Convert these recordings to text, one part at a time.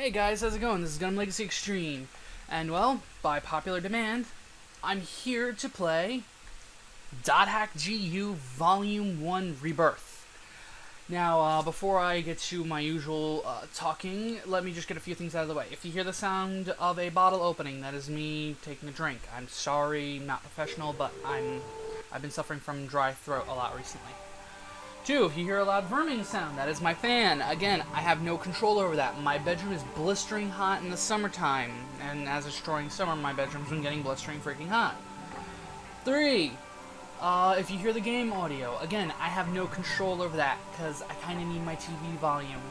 Hey guys, how's it going? This is GundamLegacyExtreme, and well, by popular demand, I'm here to play .hack GU Volume 1 Rebirth. Now, before I get to my usual talking, let me just get a few things out of the way. If you hear the sound of a bottle opening, that is me taking a drink. I'm sorry, not professional, but I've been suffering from dry throat a lot recently. 2, if you hear a loud verming sound, that is my fan. Again, I have no control over that. My bedroom is blistering hot in the summertime, and as it's drawing summer, my bedroom's been getting blistering freaking hot. 3, if you hear the game audio, again, I have no control over that, because I kind of need my TV volume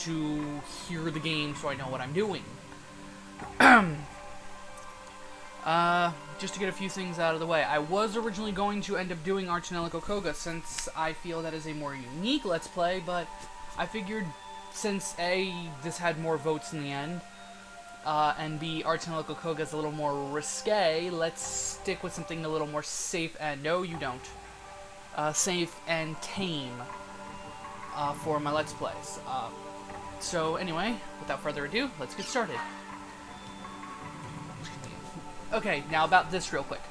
to hear the game so I know what I'm doing. Just to get a few things out of the way, I was originally going to end up doing Archanelico Koga since I feel that is a more unique Let's Play, but I figured since A, this had more votes in the end, and B, Archanelico Koga is a little more risque, let's stick with something a little more safe and, no you don't, safe and tame for my Let's Plays. So anyway, without further ado, let's get started. Okay, now about this real quick.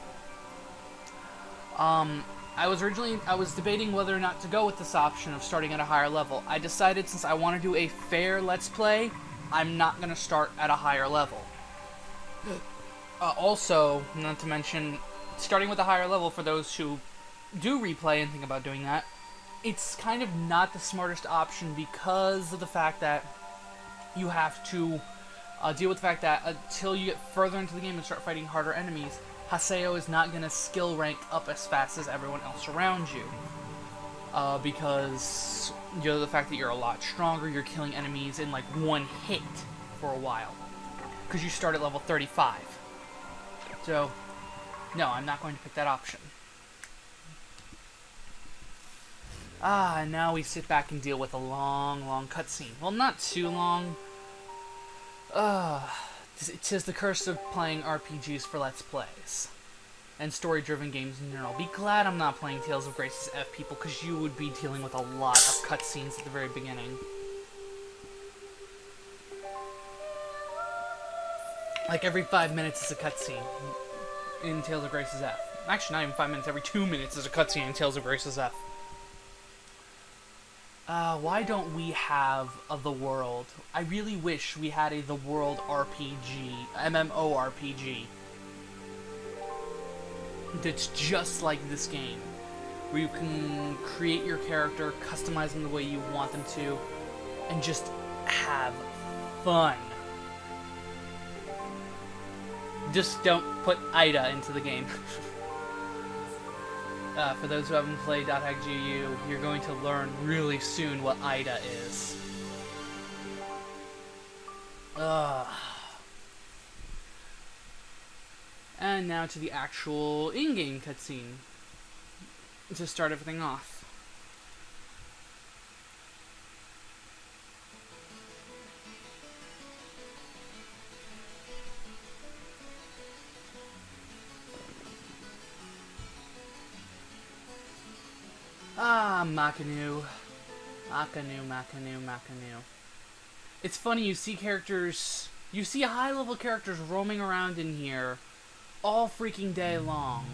I was debating whether or not to go with this option of starting at a higher level. I decided since I want to do a fair Let's Play, I'm not going to start at a higher level. Also, not to mention, starting with a higher level for those who do replay and think about doing that, it's kind of not the smartest option because of the fact that you have to deal with the fact that until you get further into the game and start fighting harder enemies, Haseo is not going to skill rank up as fast as everyone else around you. Because the fact that you're a lot stronger, you're killing enemies in like one hit for a while. Because you start at level 35. So, no, I'm not going to pick that option. And now we sit back and deal with a long, long cutscene. Well, not too long. Tis the curse of playing RPGs for Let's Plays. And story-driven games in general. Be glad I'm not playing Tales of Grace's F, people, because you would be dealing with a lot of cutscenes at the very beginning. Like, every 5 minutes is a cutscene in Tales of Grace's F. Actually, not even 5 minutes, every 2 minutes is a cutscene in Tales of Grace's F. Why don't we have The World? I really wish we had a The World RPG, MMORPG, that's just like this game, where you can create your character, customize them the way you want them to, and just have fun. Just don't put Ida into the game. For those who haven't played .hack GU, you're going to learn really soon what Ida is. And now to the actual in-game cutscene to start everything off. Makanu. It's funny, you see high-level characters roaming around in here all freaking day long.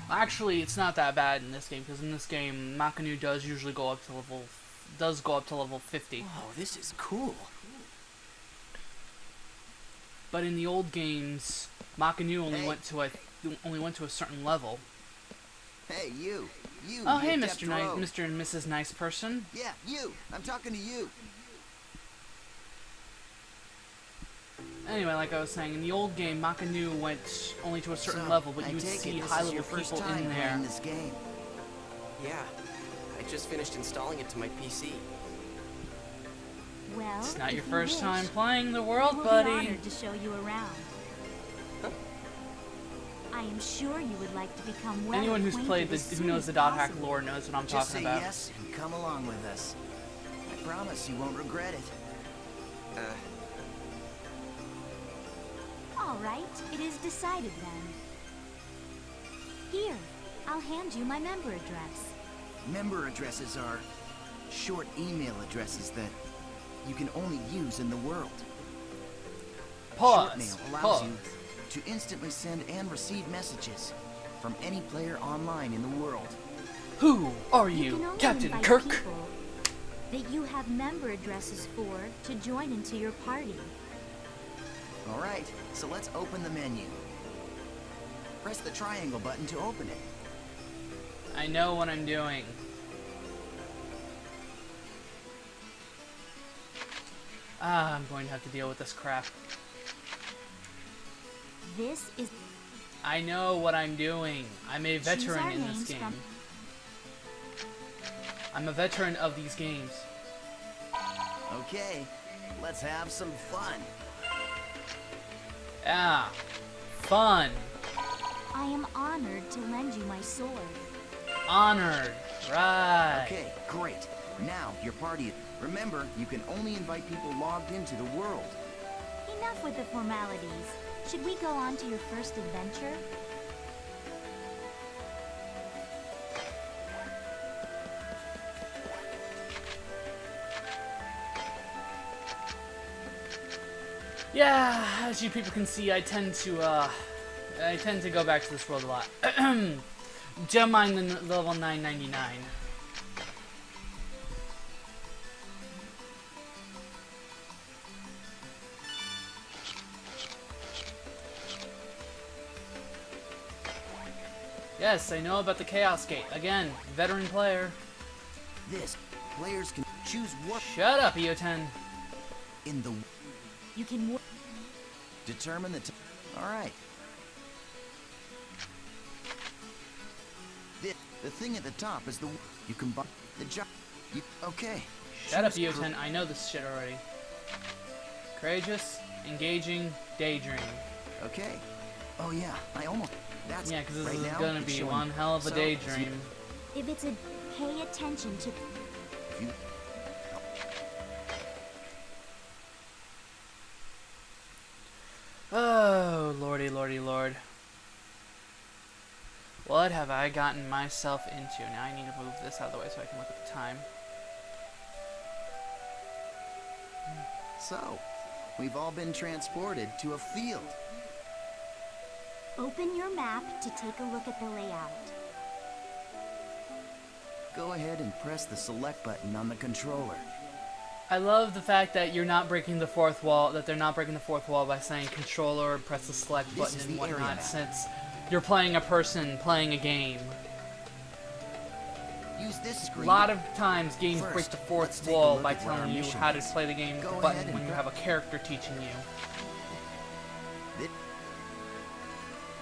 Actually, it's not that bad in this game, because in this game, Makanu does usually go up to level 50. Oh, this is cool. But in the old games, Makanu only went to a certain level. Hey, you. Oh, hey, Mr. and Mrs. Nice Person. Yeah, you. I'm talking to you. Anyway, like I was saying, in the old game, Makanu went only to a certain level, but you would see high-level people in there. This game. Yeah, I just finished installing it to my PC. Well, it's not your first time playing the world, buddy. We'll be honored to show you around. I am sure you would like to become well. Anyone who's played who knows the .hack lore knows what I'm talking about. Just say yes and come along with us. I promise you won't regret it. All right, it is decided then. Here, I'll hand you my member address. Member addresses are short email addresses that you can only use in the world. Pause. Short mail allows Pause. you to instantly send and receive messages from any player online in the world. Who are You you, can only Captain invite Kirk? people that you have member addresses for to join into your party. Alright, so let's open the menu. Press the triangle button to open it. I know what I'm doing. I'm going to have to deal with this crap. This is I know what I'm doing. I'm a Choose our veteran in this names game. from- I'm a veteran of these games. Okay, let's have some fun. Ah, fun, I am honored to lend you my sword. honored, right. Okay, great. Now, your party. Remember, you can only invite people logged into the world. Enough with the formalities. Should we go on to your first adventure? Yeah, as you people can see, I tend to go back to this world a lot. Don't mind the level 999. Yes, I know about the Chaos Gate. Again, veteran player. This, players can choose what Shut up, EO10. in the You can determine the Alright. The thing at the top is the you can buy the job. Okay. Shut up, Choose EO10. I know this shit already. Courageous, engaging, daydream. Okay. Oh yeah, I almost. That's Yeah, because this right is now, gonna it's be showing- one hell of a So, daydream. If it's a pay attention to if you- Oh, lordy, lordy, lord. What have I gotten myself into? Now I need to move this out of the way so I can look at the time. So, we've all been transported to a field. open your map to take a look at the layout. Go ahead and press the select button on the controller. I love the fact that you're not breaking the fourth wall, that they're not breaking the fourth wall by saying controller, press the select This button is and the area whatnot, map. since you're playing a person playing a game. Use this A screen. lot of times games First, break the let's fourth take a wall look by at what our telling you mission how to is. play the game Go button ahead and when you grab- have a character teaching you.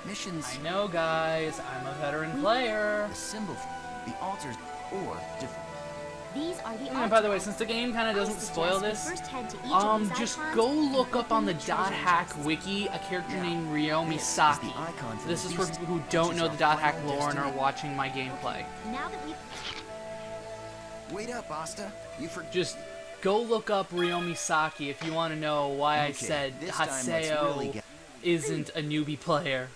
Missions. I know, guys, I'm a veteran player. The symbol, the altars, or These are the And by the way, altars. since the game kind of I doesn't suggest spoil we this, first head to each of these just icons go and look up open on the the treasure .hack chest. wiki a character Yeah. named Ryo This is Misaki. the icon for This the is for beast, people who which don't is know our the .hack final lore and are destination. watching my gameplay. Now that we've Wait up, Asta. You forgot. Just go look up Ryo Misaki if you want to know why I Okay, said this time let's really Haseo get- isn't a newbie player,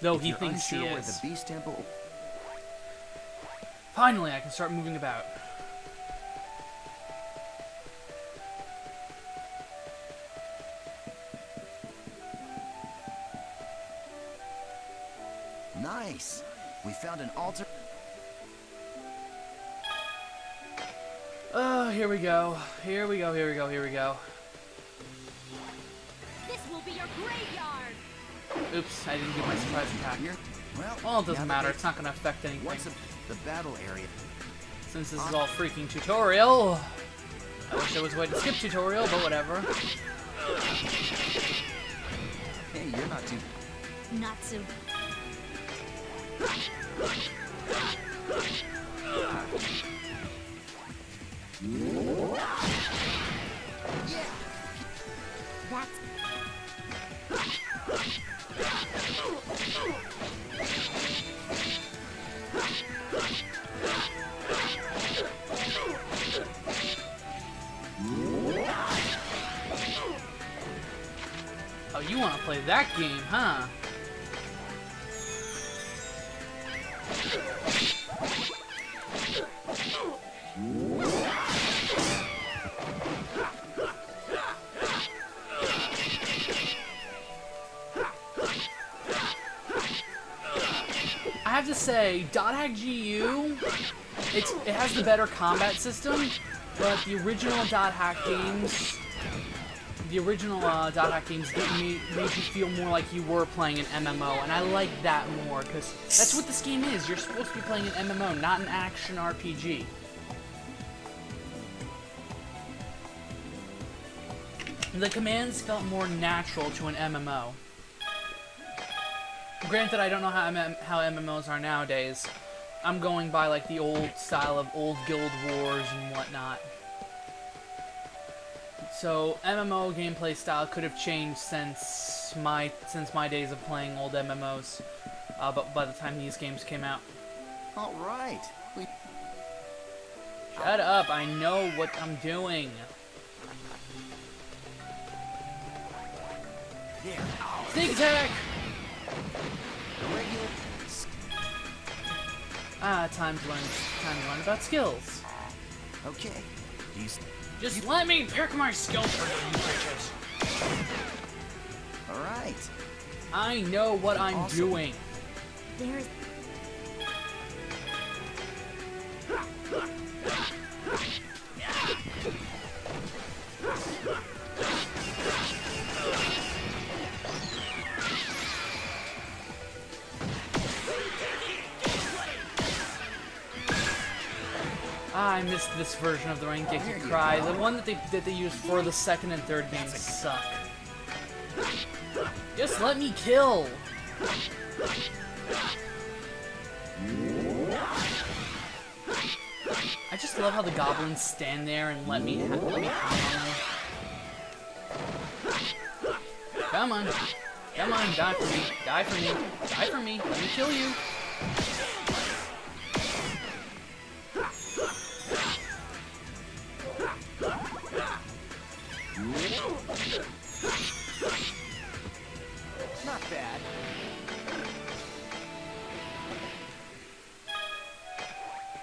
though If he you're thinks he unsure where is. the beast temple. Finally, I can start moving about. Nice. We found an altar. Oh, here we go. Here we go, here we go, here we go. This will be your graveyard! Oops, I didn't do my surprise attack. Here. Well, Well, it doesn't now that matter. they- It's not going to affect anything. Once the battle area. Since this is all freaking tutorial. I wish there was a way to skip tutorial, but whatever. Hey, you're not too. not so that's Oh, you want to play that game, huh? say, .hack GU, it has the better combat system, but the original .hack games, made you feel more like you were playing an MMO, and I like that more, because that's what this game is. You're supposed to be playing an MMO, not an action RPG. The commands felt more natural to an MMO. Granted, I don't know how MMOs are nowadays. I'm going by like the old style of old guild wars and whatnot. So MMO gameplay style could have changed since my days of playing old MMOs. But by the time these games came out. All right. Shut up! I know what I'm doing. Sneak attack! Time to learn about skills. Okay. Just let me pick my skills for you bitches. All right. I know what I'm doing. There's... I missed this version of the Rengeki Cry. The one that they used for the second and third games suck. Just let me kill. I just love how the goblins stand there and let me hang on them. Come on, die for me, die for me, die for me. Let me kill you. Not bad.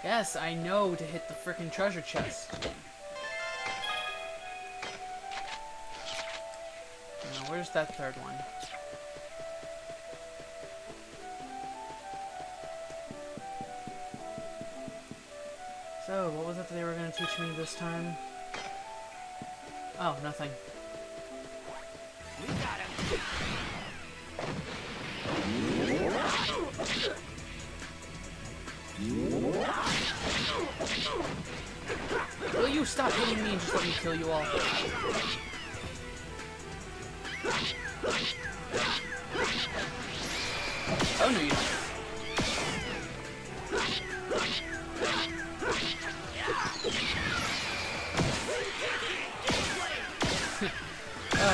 Yes, I know to hit the frickin' treasure chest. Now, where's that third one? So, what was it that they were going to teach me this time? Oh, nothing. We got him. Will you stop hitting me and just let me kill you all? Oh, no, you don't.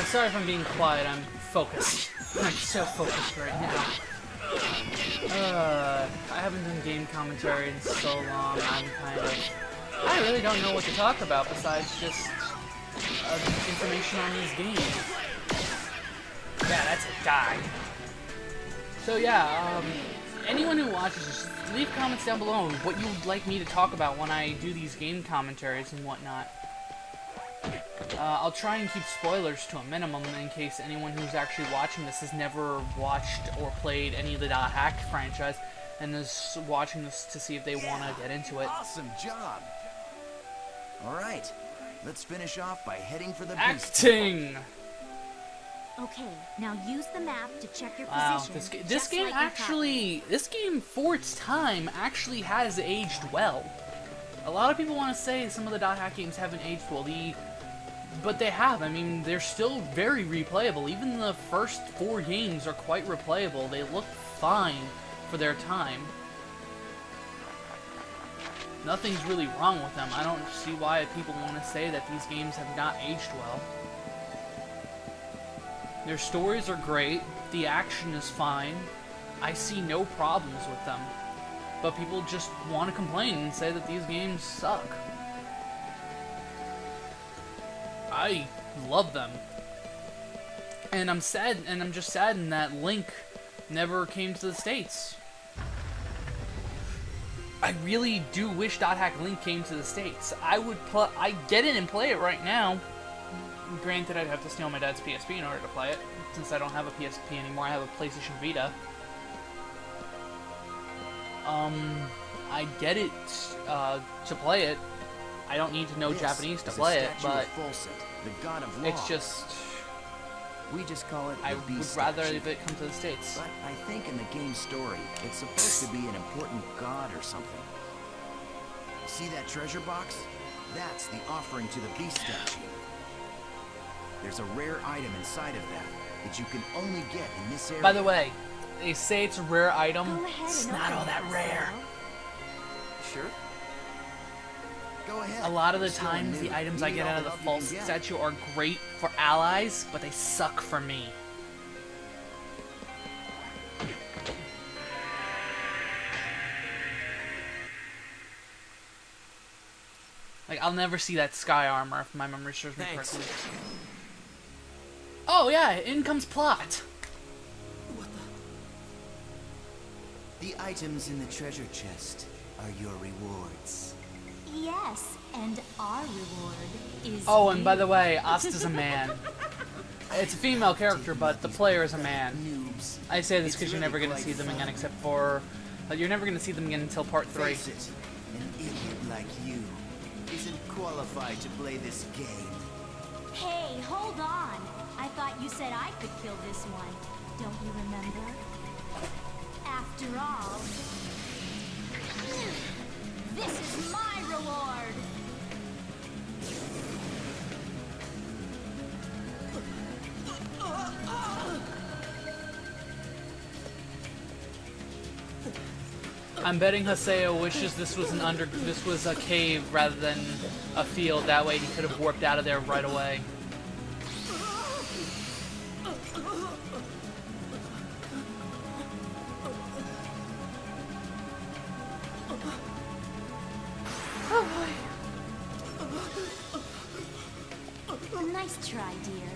Sorry if I'm being quiet, I'm focused. I'm so focused right now. I haven't done game commentary in so long, I really don't know what to talk about besides just information on this game. Yeah, that's a die. So yeah, anyone who watches this, leave comments down below on what you would like me to talk about when I do these game commentaries and whatnot. I'll try and keep spoilers to a minimum in case anyone who's actually watching this has never watched or played any of the .hack franchise and is watching this to see if they want to get into it. Awesome job. All right, let's finish off by heading for the acting. Okay, now use the map to check your Wow, position. this game actually, this game for its time actually has aged well. A lot of people want to say some of the .hack games haven't aged well. But they have. I mean, they're still very replayable. Even the first 4 games are quite replayable. They look fine for their time. Nothing's really wrong with them. I don't see why people want to say that these games have not aged well. Their stories are great. The action is fine. I see no problems with them. But people just want to complain and say that these games suck. I love them. And I'm sad, and I'm just saddened that Link never came to the States. I really do wish .hack Link came to the States. I'd get it and play it right now. Granted, I'd have to steal my dad's PSP in order to play it, since I don't have a PSP anymore. I have a PlayStation Vita. I get it to play it. I don't need to know Japanese to play it, but the god of law. it's just We just call it the I would beast rather statue. if it come to the States. But I think in the game story, it's supposed to be an important god or something. See that treasure box? That's the offering to the beast statue. There's a rare item inside of that you can only get in this area. By the way, they say it's a rare item. Go ahead It's and not open all that it, rare. Sure? Go ahead. A lot of the You're still times, new. the items You I need get all out of the the help you false can get. statue are great for allies, but they suck for me. Like, I'll never see that sky armor if my memory serves me Thanks. correctly. Oh yeah, in comes plot. The items in the treasure chest are your rewards. Yes, and our reward is Oh, and by you. the way, Asta's a man. It's a female character, but the player is a man. Noobs. I say this It's because you're really never going to quite see them fun. again, except for... you're never going to see them again until part 3. Face it, an idiot like you isn't qualified to play this game. Hey, hold on. I thought you said I could kill this one. Don't you remember? After all, this is my reward. I'm betting Haseo wishes this was a cave rather than a field. That way he could have warped out of there right away. Nice try, dear.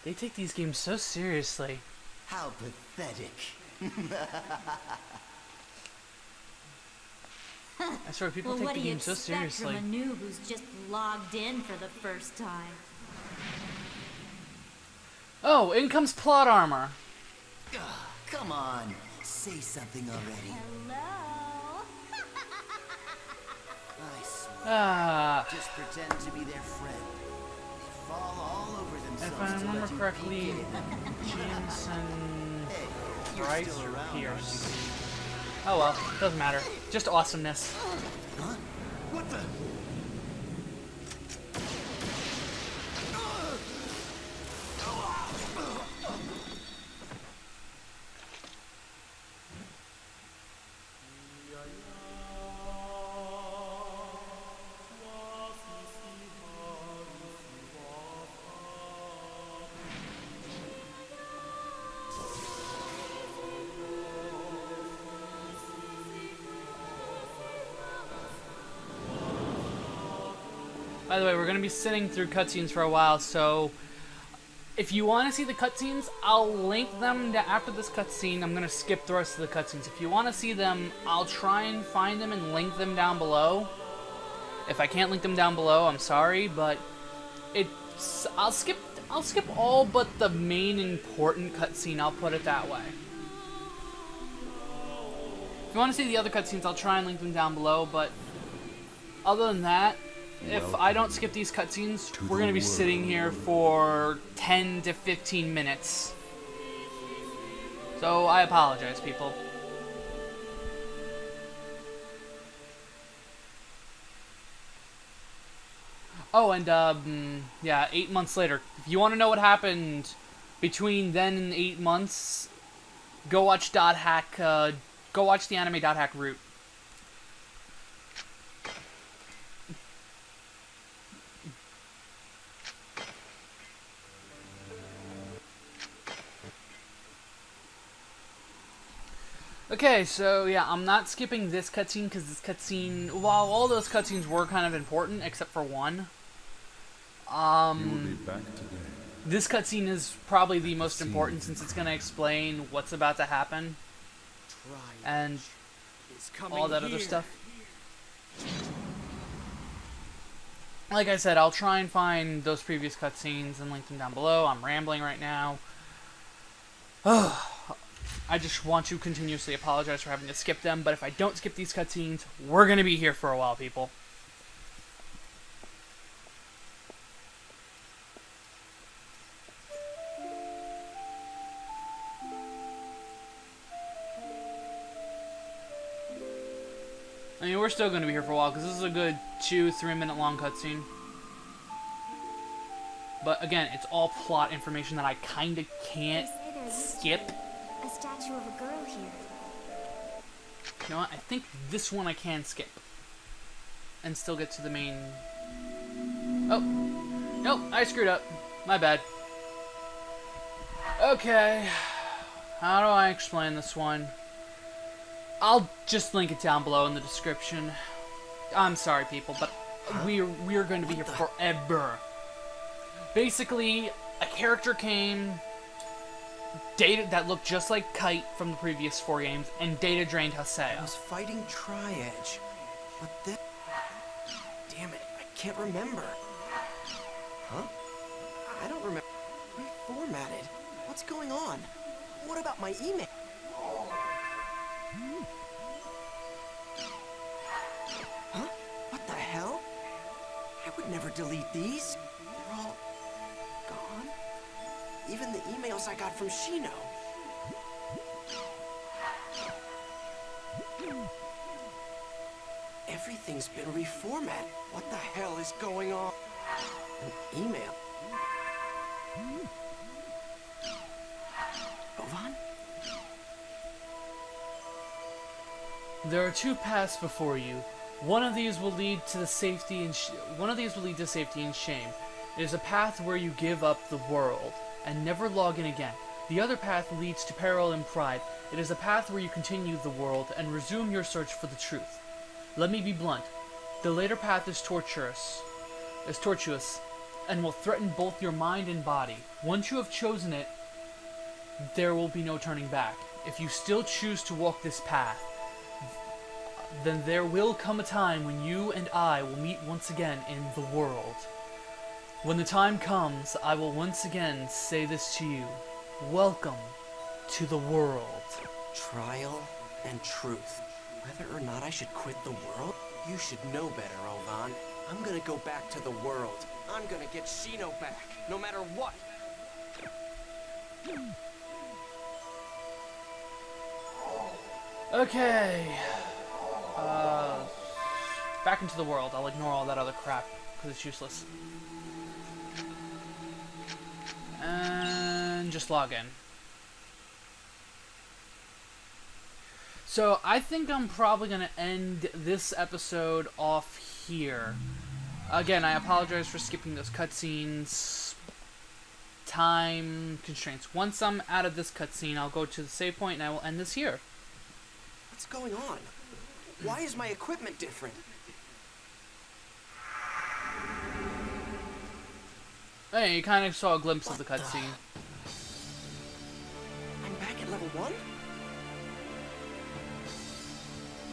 They take these games so seriously. How pathetic. I swear, people Well, take what the do you game so expect seriously. from a noob who's just logged in for the first time? Oh, in comes plot armor. Ugh, come on, say something already. Hello? I swear, Ah, just pretend to be their friend. They fall all over if themselves I to remember let you correctly, peek in. Jensen, Hey, you're Bryce, still or around, Pierce. aren't Oh well, doesn't matter. Just awesomeness. you? Huh? What the? By the way, we're going to be sitting through cutscenes for a while, so if you want to see the cutscenes, I'll link them after this cutscene. I'm going to skip the rest of the cutscenes. If you want to see them, I'll try and find them and link them down below. If I can't link them down below, I'm sorry, but I'll skip all but the main important cutscene, I'll put it that way. If you want to see the other cutscenes, I'll try and link them down below, but other than that, if I don't skip these cutscenes, we're going to be sitting here for 10 to 15 minutes. So I apologize, people. Oh, and yeah, 8 months later. If you want to know what happened between then and 8 months, go watch go watch the anime .hack route. Okay, so yeah, I'm not skipping this cutscene because this cutscene, while all those cutscenes were kind of important, except for one, You will be back today. this cutscene is probably the most important since it's going to explain what's about to happen and It's coming all that other here. stuff. Like I said, I'll try and find those previous cutscenes and link them down below. I'm rambling right now. I just want to continuously apologize for having to skip them, but if I don't skip these cutscenes, we're going to be here for a while, people. I mean, we're still going to be here for a while, because this is a good 2-3 minute long cutscene. But again, it's all plot information that I kind of can't skip. A statue of a girl here. You know what? I think this one I can skip. And still get to the main... Oh. Nope, I screwed up. My bad. Okay. How do I explain this one? I'll just link it down below in the description. I'm sorry, people, but we're going to be here forever. Basically, a character came, data that looked just like Kite from the previous 4 games, and data drained I Haseo. was fighting Tri-Edge, but then... Damn it, I can't remember. Huh? I don't remember. Reformatted. What's going on? What about my email? Huh? What the hell? I would never delete these. They're all gone. Even the emails I got from Shino. Everything's been reformatted. What the hell is going on? An email. Ovan? There are 2 paths before you. One of these will lead to safety and shame. It is a path where you give up the world and never log in again. The other path leads to peril and pride. It is a path where you continue the world and resume your search for the truth. Let me be blunt. The later path is tortuous, and will threaten both your mind and body. Once you have chosen it, there will be no turning back. If you still choose to walk this path, then there will come a time when you and I will meet once again in the world. When the time comes, I will once again say this to you. Welcome to the world. Trial and truth. Whether or not I should quit the world? You should know better, Ovan. I'm gonna go back to the world. I'm gonna get Shino back, no matter what. Okay. Back into the world. I'll ignore all that other crap, because it's useless. And just log in. So, I think I'm probably going to end this episode off here. Again, I apologize for skipping those cutscenes. Time constraints. Once I'm out of this cutscene, I'll go to the save point and I will end this here. What's going on? Why is my equipment different? Hey, you kind of saw a glimpse of the cutscene. I'm back at level 1?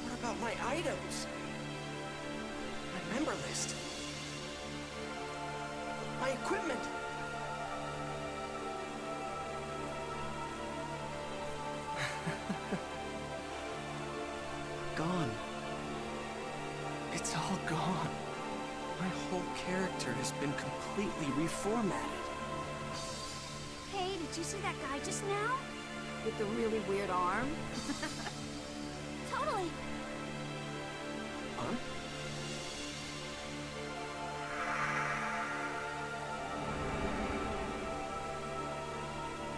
What about my items? My member list? My equipment? Gone. It's all gone. My whole character has been completely reformatted. Hey, did you see that guy just now? With the really weird arm? Totally. Huh?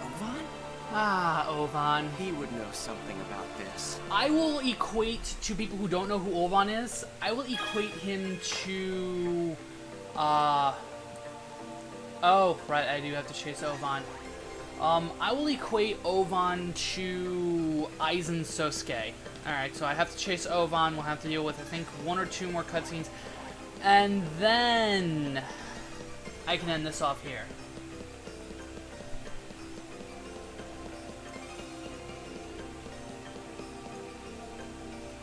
Ovan? Ah, Ovan. He would know something about this. I will equate, to people who don't know who Ovan is, I will equate him to, oh, right, I do have to chase Ovan. I will equate Ovan to Aizen Sosuke. Alright, so I have to chase Ovan, we'll have to deal with, I think, 1 or 2 more cutscenes, and then I can end this off here.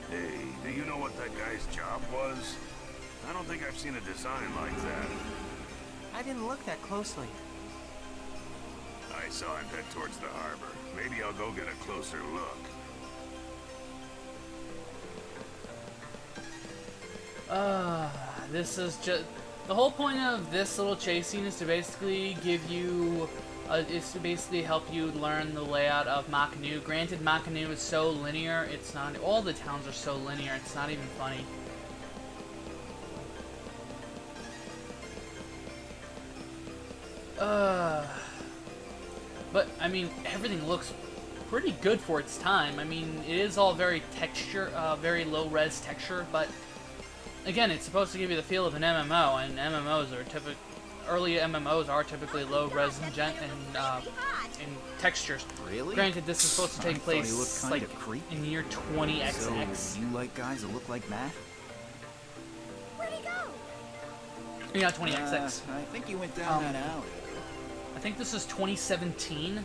Hey, do you know what what that guy's job was? I don't think I've seen a design like that. I didn't look that closely. I saw him head towards the harbor. Maybe I'll go get a closer look. This is just... The whole point of this little chase scene is to basically give you... is to basically help you learn the layout of Makanu. Granted, Makanu is so linear, it's not... All the towns are so linear, it's not even funny. But, I mean, everything looks pretty good for its time. I mean, it is all very very low-res texture, but again, it's supposed to give you the feel of an MMO, and MMOs are early MMOs are typically low-res in textures. Really? Granted, this is supposed to take place like creepy. in year 20XX. So, you like guys that look like Matt? Where'd he go? Yeah, 20XX. I think you went down that alley. I think this is 2017.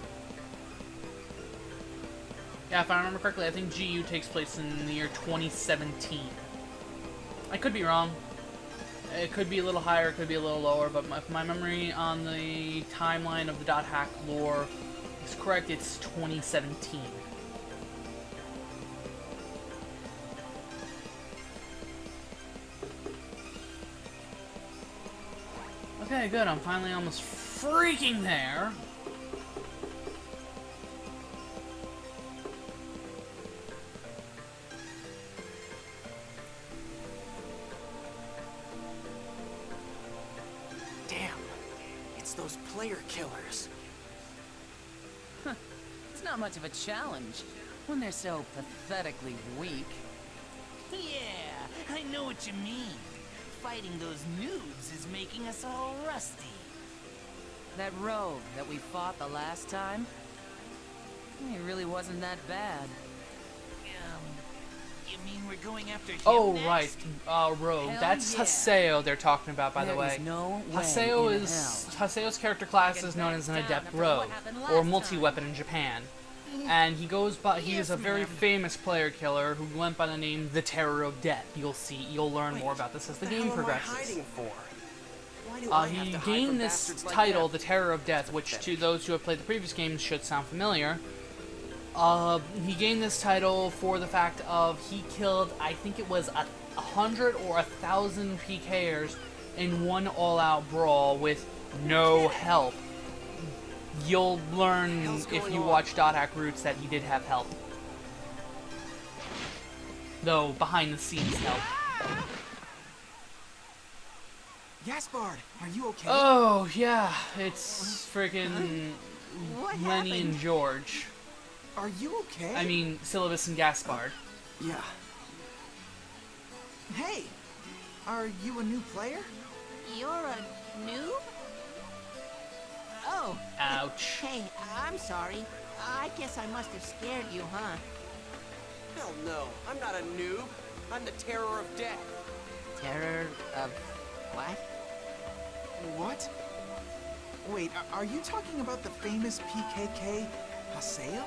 Yeah, if I remember correctly, I think GU takes place in the year 2017. I could be wrong. It could be a little higher, it could be a little lower, but if my memory on the timeline of the .hack lore is correct, it's 2017. Okay, good. I'm finally almost freaking there. Damn. It's those player killers. It's not much of a challenge when they're so pathetically weak. Yeah, I know what you mean. Fighting those noobs is making us all rusty. That rogue that we fought the last time, he really wasn't that bad. You mean we're going after him Oh, next? right. Rogue. Hell That's yeah. Haseo they're talking about, by the There way. is no way Haseo in is... hell. Haseo's character class is known as an Adept Rogue, or multi-weapon in Japan. And he goes by... He is a very famous player killer who went by the name The Terror of Death. You'll learn more about this as the game progresses. What the hell am I hiding for? Why do I have He to hide gained from this bastards like title, that? The Terror of Death, which to those who have played the previous games should sound familiar. He gained this title for the fact of he killed, I think it was 100 or 1,000 PKers in one all-out brawl with no help. You'll learn if you watch .hack Roots that he did have help. Though, behind-the-scenes help. Gaspard, are you okay? Oh, yeah, it's freaking What Lenny and happened? George. Are you okay? I mean, Syllabus and Gaspard. Yeah. Hey, are you a new player? You're a noob? Oh. Ouch. Hey, I'm sorry. I guess I must have scared you, huh? Hell no, I'm not a noob. I'm the Terror of Death. Terror of what? What? Wait, are you talking about the famous PKK Haseo?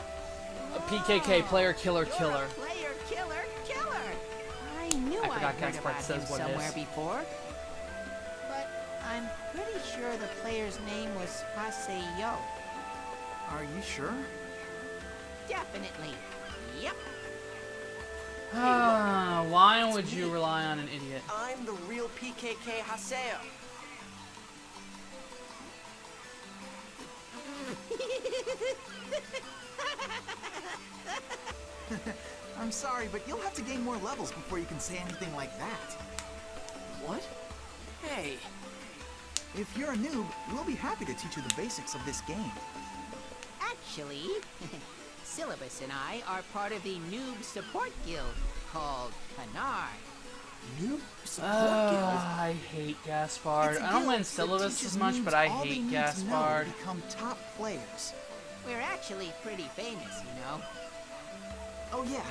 A PKK, player killer You're killer. a player killer killer. I knew I I'd forgot heard Gaspard about says him what it somewhere is. before. But I'm pretty sure the player's name was Haseo. Are you sure? Definitely. Yep. Why would you rely on an idiot? I'm the real PKK Haseo. I'm sorry, but you'll have to gain more levels before you can say anything like that. What? Hey. If you're a noob, we'll be happy to teach you the basics of this game. Actually, Syllabus and I are part of the Noob Support Guild called Canard. Noob support guild. I hate Gaspard. It's a I don't guild mind that Syllabus teaches as much, noobs but I all they hate need to know Gaspard. to become top players. We're actually pretty famous, you know. Oh yeah,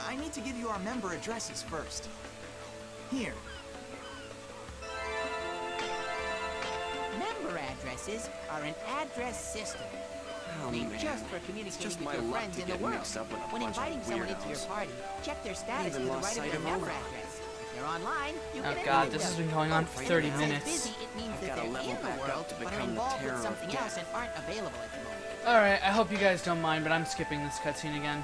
I need to give you our member addresses first. Here. Member addresses are an address system. Oh, Made man. just for It's communicating just with my your luck friends to in the get world. mixed up with a When bunch of inviting someone into your weirdos. party, check their status Even to the lost right of sight their of member Ola. address. they're online, you Oh can god, invite this has them. been going on for 30 If minutes. they're busy, it means I've that gotta they're level in the back up world, to but are become the involved terror with of something else death. and aren't available at the moment. Alright, I hope you guys don't mind, but I'm skipping this cutscene again.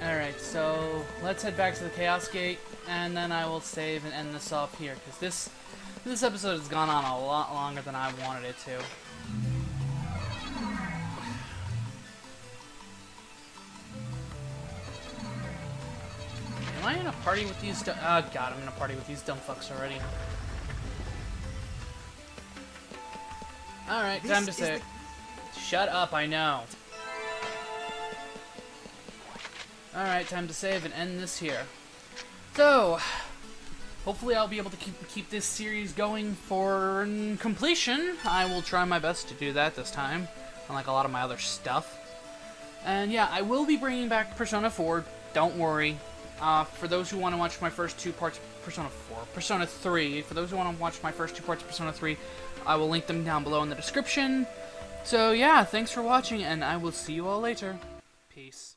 Alright, so let's head back to the Chaos Gate, and then I will save and end this off here, because this episode has gone on a lot longer than I wanted it to. Am I in a party with these oh god, I'm in a party with these dumb fucks already. Alright, time to save. Shut up, I know. Alright, time to save and end this here. So, hopefully I'll be able to keep this series going for completion. I will try my best to do that this time, unlike a lot of my other stuff. And yeah, I will be bringing back Persona 4, don't worry. For those who want to watch my first two parts of Persona 3, for those who want to watch my first two parts of Persona 3, I will link them down below in the description. So yeah, thanks for watching, and I will see you all later. Peace.